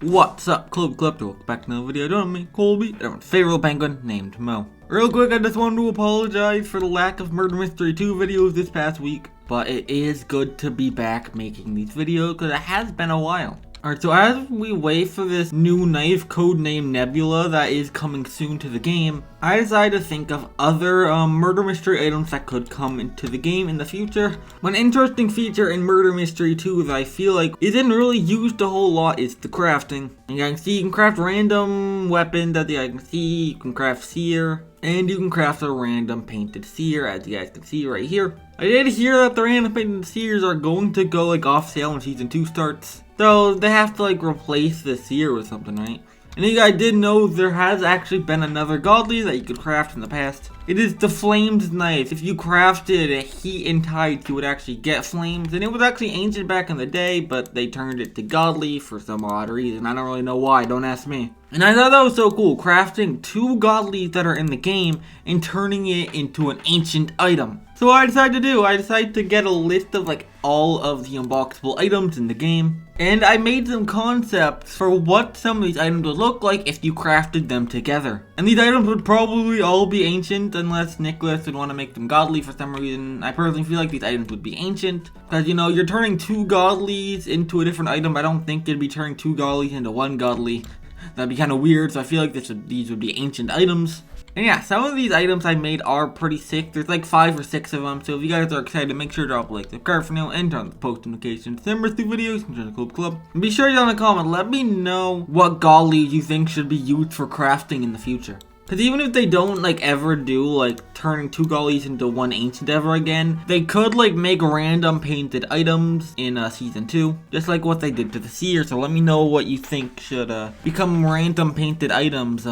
What's up, Club Collector? Welcome back to another video. Join me, Colbe, and everyone's favorite little penguin named Mo. Real quick, I just wanted to apologize for the lack of Murder Mystery 2 videos this past week, but it is good to be back making these videos because it has been a while. Alright, so as we wait for this new knife codenamed Nebula that is coming soon to the game, I decided to think of other murder mystery items that could come into the game in the future. One interesting feature in Murder Mystery 2 that I feel like isn't really used a whole lot is the crafting. And you can see you can craft random weapons as you guys can see, you can craft seer, and you can craft a random painted seer as you guys can see right here. I did hear that the random painted seers are going to go off sale when season 2 starts. So they have to replace the seer with something, right? And you guys did know there has actually been another godly that you could craft in the past. It is the Flames Knife. If you crafted a heat and tides, you would actually get flames. And it was actually ancient back in the day, but they turned it to godly for some odd reason. I don't really know why, don't ask me. And I thought that was so cool, crafting two godlies that are in the game and turning it into an ancient item. So what I decided to get a list of all of the unboxable items in the game. And I made some concepts for what some of these items would look like if you crafted them together. And these items would probably all be ancient unless Nikilis would want to make them godly for some reason. I personally feel like these items would be ancient. Because you're turning two godlies into a different item. I don't think they'd be turning two godlies into one godly. That'd be kind of weird, so I feel like these would be ancient items. And yeah, some of these items I made are pretty sick. There's 5 or 6 of them, so if you guys are excited, make sure to drop a like, subscribe for now, and turn on the post notifications. Send us 2 videos, and join the club. And be sure to down in the comment, let me know what godlies you think should be used for crafting in the future. Because even if they don't ever do turning two godlies into one ancient ever again, they could make random painted items in season 2, just like what they did to the seer. So let me know what you think should become random painted items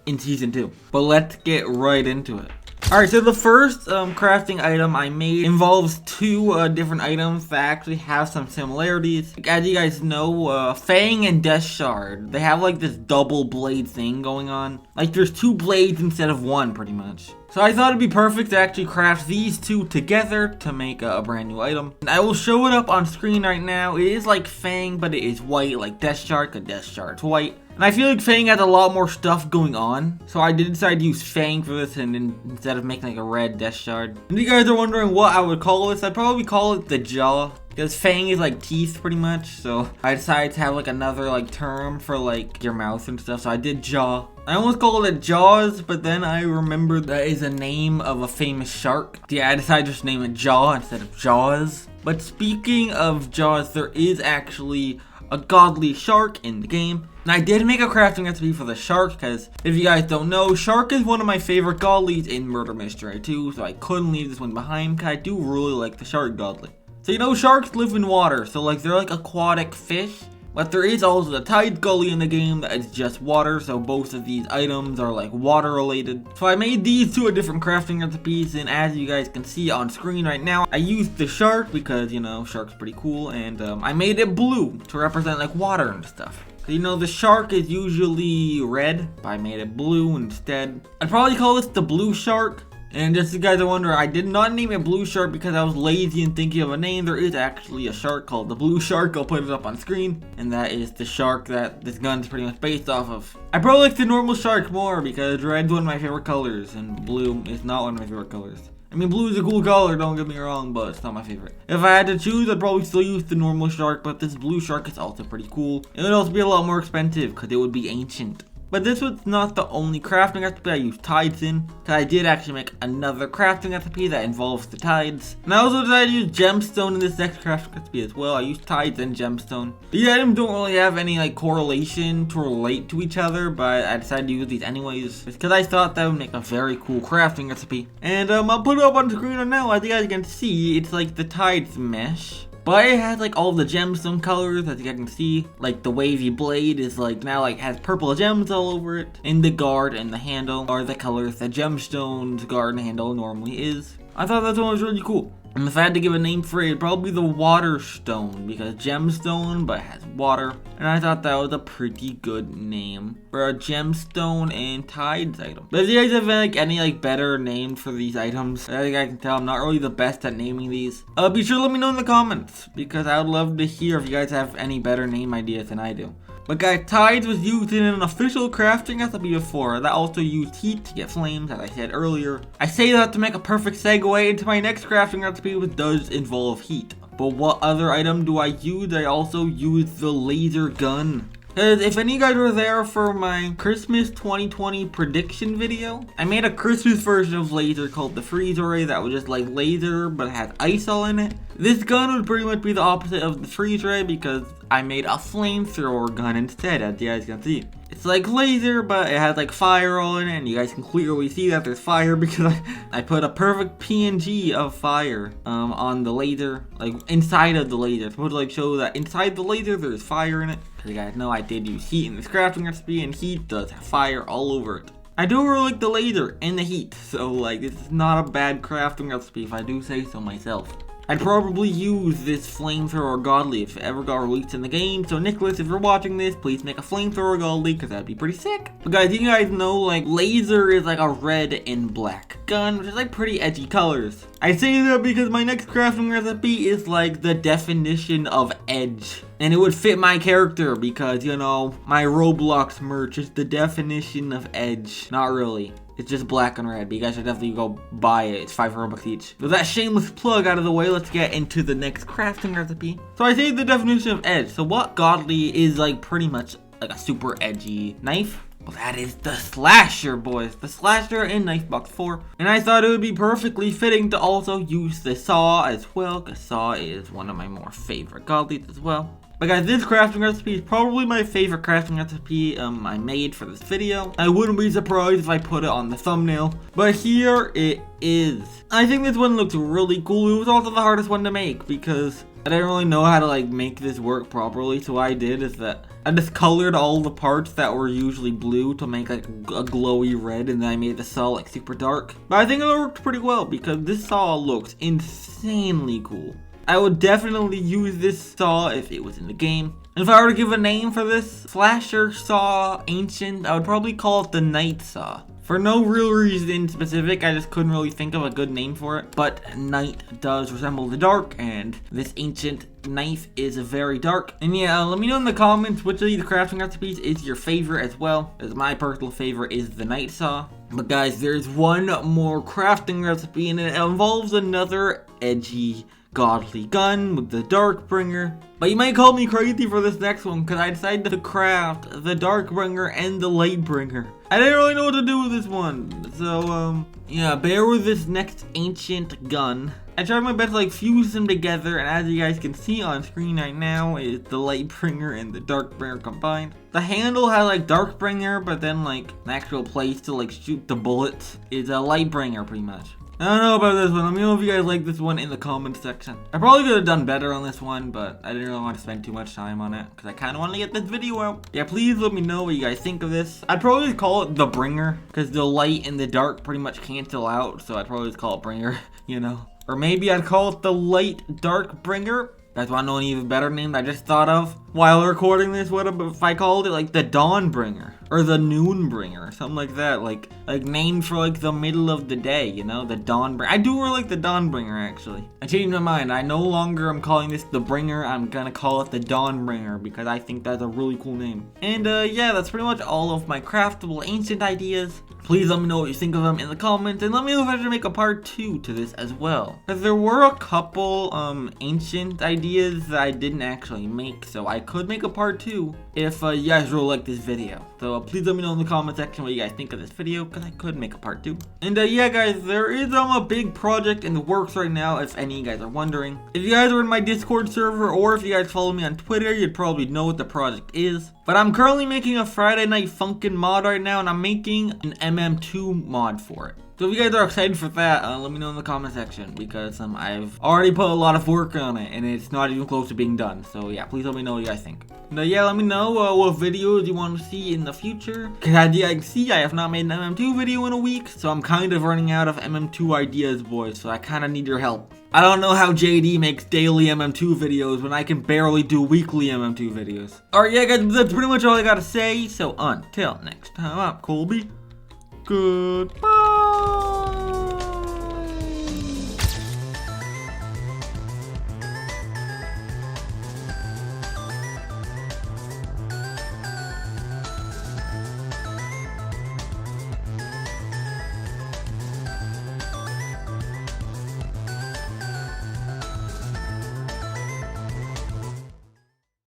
in season 2. But let's get right into it. Alright, so the first crafting item I made involves 2 different items that actually have some similarities. As you guys know, Fang and Death Shard, they have this double blade thing going on. There's 2 blades instead of 1 pretty much. So I thought it'd be perfect to actually craft these 2 together to make a brand new item. And I will show it up on screen right now. It is like Fang, but it is white, like Death Shard, because Death Shard's white. And I feel like Fang has a lot more stuff going on. So I did decide to use Fang for this instead of making a red Death Shard. And you guys are wondering what I would call this. I'd probably call it the jaw. Because Fang is teeth pretty much. So I decided to have another term for your mouth and stuff. So I did jaw. I almost called it Jaws, but then I remembered that is a name of a famous shark. Yeah, I decided to just name it Jaw instead of Jaws. But speaking of Jaws, there is actually a godly shark in the game. And I did make a crafting recipe for the shark, because if you guys don't know, shark is one of my favorite godlies in Murder Mystery 2, so I couldn't leave this one behind, because I do really like the shark godly. So sharks live in water, so they're aquatic fish. But there is also the tide gully in the game that is just water, so both of these items are water related. So I made these 2 different crafting recipes, and as you guys can see on screen right now, I used the shark because, shark's pretty cool, and I made it blue to represent water and stuff. The shark is usually red, but I made it blue instead. I'd probably call this the blue shark. And just so you guys are wondering, I did not name it blue shark because I was lazy and thinking of a name. There is actually a shark called the blue shark. I'll put it up on screen. And that is the shark that this gun is pretty much based off of. I probably like the normal shark more because red's one of my favorite colors and blue is not one of my favorite colors. I mean, blue is a cool color, don't get me wrong, but it's not my favorite. If I had to choose, I'd probably still use the normal shark, but this blue shark is also pretty cool. It would also be a lot more expensive because it would be ancient. But this was not the only crafting recipe I used tides in, because I did actually make another crafting recipe that involves the tides. And I also decided to use gemstone in this next crafting recipe as well. I used tides and gemstone. These items don't really have any correlation to relate to each other, but I decided to use these anyways, because I thought that would make a very cool crafting recipe. And I'll put it up on the screen right now. As you guys can see, it's the tides mesh. But it has all the gemstone colors, as you guys can see. The wavy blade is now has purple gems all over it. And the guard and the handle are the colors that gemstone's guard and handle normally is. I thought that one was really cool. And if I had to give a name for it, it'd probably be the water stone, because gemstone, but it has water. And I thought that was a pretty good name for a gemstone and tides item. But if you guys have any better name for these items, I think I can tell I'm not really the best at naming these. Be sure to let me know in the comments, because I would love to hear if you guys have any better name ideas than I do. But guys, Tides was used in an official crafting recipe before that also used heat to get flames, as I said earlier. I say that to make a perfect segue into my next crafting recipe, which does involve heat. But what other item do I use? I also use the laser gun. Because if any of you guys were there for my Christmas 2020 prediction video, I made a Christmas version of laser called the freeze ray that was just like laser but it had ice all in it. This gun would pretty much be the opposite of the freeze ray because I made a flamethrower gun instead, as you guys can see. It's like laser, but it has like fire all in it, and you guys can clearly see that there's fire because I put a perfect PNG of fire on the laser, like inside of the laser. It's supposed to like show that inside the laser there's fire in it. Because you guys know I did use heat in this crafting recipe, and heat does have fire all over it. I do really like the laser and the heat, so like this is not a bad crafting recipe if I do say so myself. I'd probably use this flamethrower godly if it ever got released in the game. So Nicholas, if you're watching this, please make a flamethrower godly because that'd be pretty sick. But guys, you guys know like laser is like a red and black gun, which is like pretty edgy colors. I say that because my next crafting recipe is like the definition of edge. And it would fit my character because, you know, my Roblox merch is the definition of edge. Not really. It's just black and red, but you guys should definitely go buy it. It's 5 Robux each. With that shameless plug out of the way, let's get into the next crafting recipe. So I say the definition of edge. So what godly is like pretty much like a super edgy knife? Well, that is the slasher, boys. The slasher in Knife Box 4. And I thought it would be perfectly fitting to also use the saw as well, because saw is one of my more favorite godlies as well. But guys, this crafting recipe is probably my favorite crafting recipe I made for this video. I wouldn't be surprised if I put it on the thumbnail, but here it is. I think this one looks really cool. It was also the hardest one to make because I didn't really know how to like make this work properly. So what I did is that I just colored all the parts that were usually blue to make like a glowy red, and then I made the saw like super dark. But I think it worked pretty well because this saw looks insanely cool. I would definitely use this saw if it was in the game. And if I were to give a name for this slasher saw ancient, I would probably call it the night saw. For no real reason specific, I just couldn't really think of a good name for it. But night does resemble the dark, and this ancient knife is very dark. And yeah, let me know in the comments which of these crafting recipes is your favorite as well, as my personal favorite is the night saw. But guys, there's one more crafting recipe, and it involves another edgy godly gun with the Darkbringer. But you might call me crazy for this next one because I decided to craft the Darkbringer and the Lightbringer. I didn't really know what to do with this one, so yeah, bear with this next ancient gun. I tried my best to like fuse them together, and as you guys can see on screen right now is the Lightbringer and the Darkbringer combined. The handle has like Darkbringer, but then like the actual place to like shoot the bullets is a Lightbringer pretty much. I don't know about this one. Let me know if you guys like this one in the comment section. I probably could have done better on this one, but I didn't really want to spend too much time on it because I kind of want to get this video out. Yeah, please let me know what you guys think of this. I'd probably just call it the Bringer because the light and the dark pretty much cancel out, so I'd probably just call it Bringer, you know. Or maybe I'd call it the Light Dark Bringer. You guys want to know an even better name that I just thought of while recording this? What if I called it like the Dawnbringer or the Noonbringer or something like that? Like named for like the middle of the day, you know, the Dawnbringer. I do really like the Dawnbringer actually. I changed my mind. I no longer am calling this the Bringer. I'm gonna call it the Dawnbringer because I think that's a really cool name. And yeah, that's pretty much all of my craftable ancient ideas. Please let me know what you think of them in the comments, and let me know if I should make a part 2 to this as well. Because there were a couple ancient ideas that I didn't actually make, so I could make a part 2 if you guys really like this video. So please let me know in the comment section what you guys think of this video, because I could make a part 2. And yeah guys, there is a big project in the works right now, if any of you guys are wondering. If you guys are in my Discord server, or if you guys follow me on Twitter, you'd probably know what the project is. But I'm currently making a Friday Night Funkin' mod right now, and I'm making an MM2 mod for it. So if you guys are excited for that, let me know in the comment section, because I've already put a lot of work on it, and it's not even close to being done. So yeah, please let me know what you guys think. And yeah, let me know what videos you want to see in the future. Because as you can see, I have not made an MM2 video in a week, so I'm kind of running out of MM2 ideas, boys, so I kind of need your help. I don't know how JD makes daily MM2 videos when I can barely do weekly MM2 videos. Alright, yeah guys, that's pretty much all I gotta say, so until next time, I'm Colbe. Goodbye.